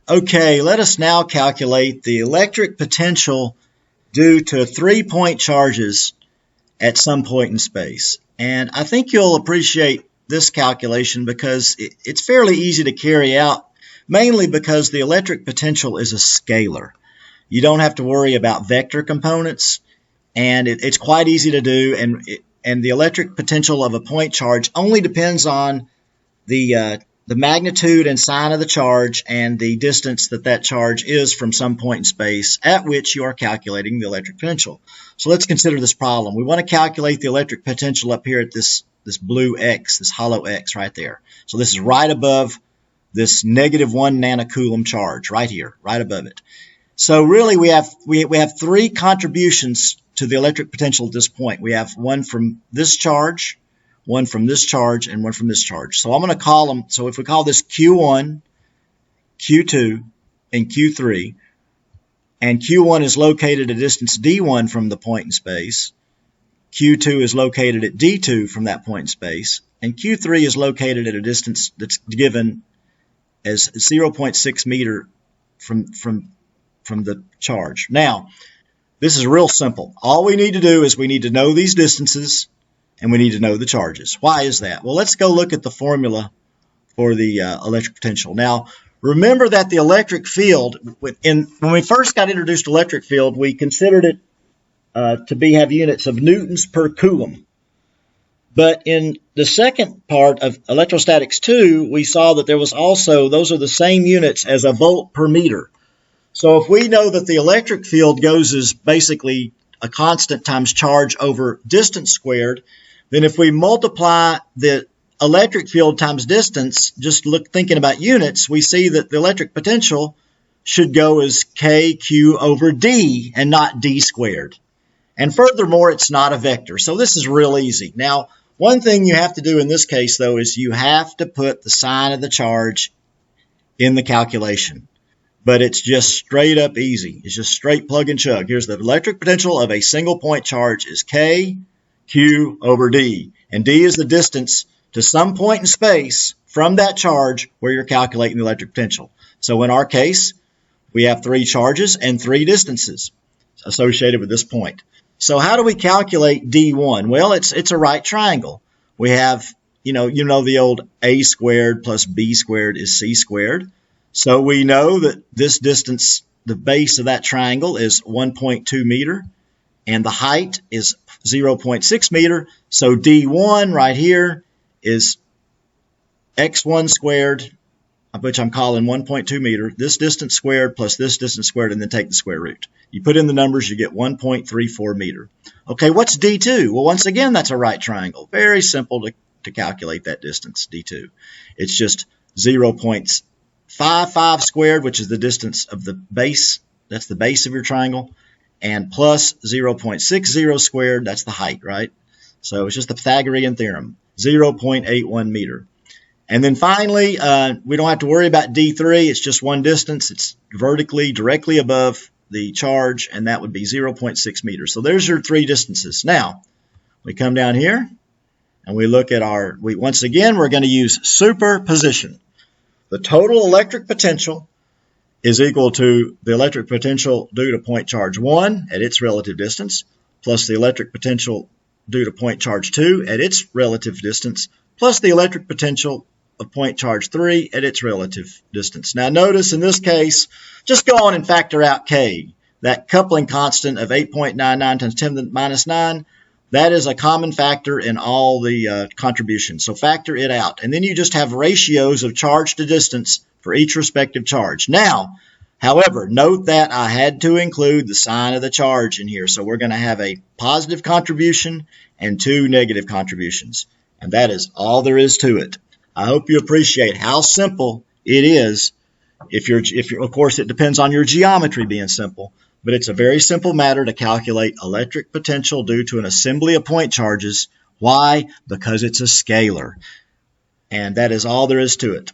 Okay, let us now calculate the electric potential due to 3-point charges at some point in space. And I think you'll appreciate this calculation because it's fairly easy to carry out, mainly because the electric potential is a scalar. You don't have to worry about vector components, and it's quite easy to do, and the electric potential of a point charge only depends on the magnitude and sign of the charge and the distance that charge is from some point in space at which you are calculating the electric potential. So let's consider this problem. We want to calculate the electric potential up here at this blue X, this hollow X right there. So this is right above this -1 nanocoulomb charge right here, right above it. So really we have three contributions to the electric potential at this point. We have one from this charge, one from this charge, and one from this charge. So I'm going to call them, so if we call this Q1, Q2, and Q3, and Q1 is located at a distance D1 from the point in space, Q2 is located at D2 from that point in space, and Q3 is located at a distance that's given as 0.6 meter from the charge. Now, this is real simple. All we need to do is we need to know these distances, and we need to know the charges. Why is that? Well, let's go look at the formula for the electric potential. Now, remember that the electric field, when we first got introduced to electric field, we considered it to have units of newtons per coulomb. But in the second part of electrostatics 2, we saw that there was also, those are the same units as a volt per meter. So if we know that the electric field goes as basically a constant times charge over distance squared, then if we multiply the electric field times distance, just thinking about units, we see that the electric potential should go as kq over d and not d squared. And furthermore, it's not a vector. So this is real easy. Now, one thing you have to do in this case, though, is you have to put the sign of the charge in the calculation. But it's just straight up easy. It's just straight plug and chug. Here's the electric potential of a single point charge is K, Q over D. And D is the distance to some point in space from that charge where you're calculating the electric potential. So in our case, we have 3 charges and 3 distances associated with this point. So how do we calculate D1? Well, it's a right triangle. We have, you know the old A squared plus B squared is C squared. So we know that this distance, the base of that triangle is 1.2 meter, and the height is 0.6 meter. So D1 right here is x1 squared, which I'm calling 1.2 meter, this distance squared plus this distance squared, and then take the square root. You put in the numbers, you get 1.34 meter. Okay, what's D2? Well, once again, that's a right triangle. Very simple to calculate that distance, D2. It's just 0.55 squared, which is the distance of the base. That's the base of your triangle. And plus 0.60 squared, that's the height, right? So it's just the Pythagorean theorem, 0.81 meter. And then finally, we don't have to worry about D3. It's just one distance. It's vertically, directly above the charge, and that would be 0.6 meters. So there's your 3 distances. Now, we come down here, and we look at once again, we're going to use superposition. The total electric potential is equal to the electric potential due to point charge 1 at its relative distance, plus the electric potential due to point charge 2 at its relative distance, plus the electric potential of point charge 3 at its relative distance. Now notice in this case, just go on and factor out K. That coupling constant of 8.99 times 10 to the minus 9, that is a common factor in all the contributions. So factor it out. And then you just have ratios of charge to distance for each respective charge. Now, however, note that I had to include the sign of the charge in here. So we're going to have a positive contribution and 2 negative contributions. And that is all there is to it. I hope you appreciate how simple it is. If you're, of course, it depends on your geometry being simple, but it's a very simple matter to calculate electric potential due to an assembly of point charges. Why? Because it's a scalar. And that is all there is to it.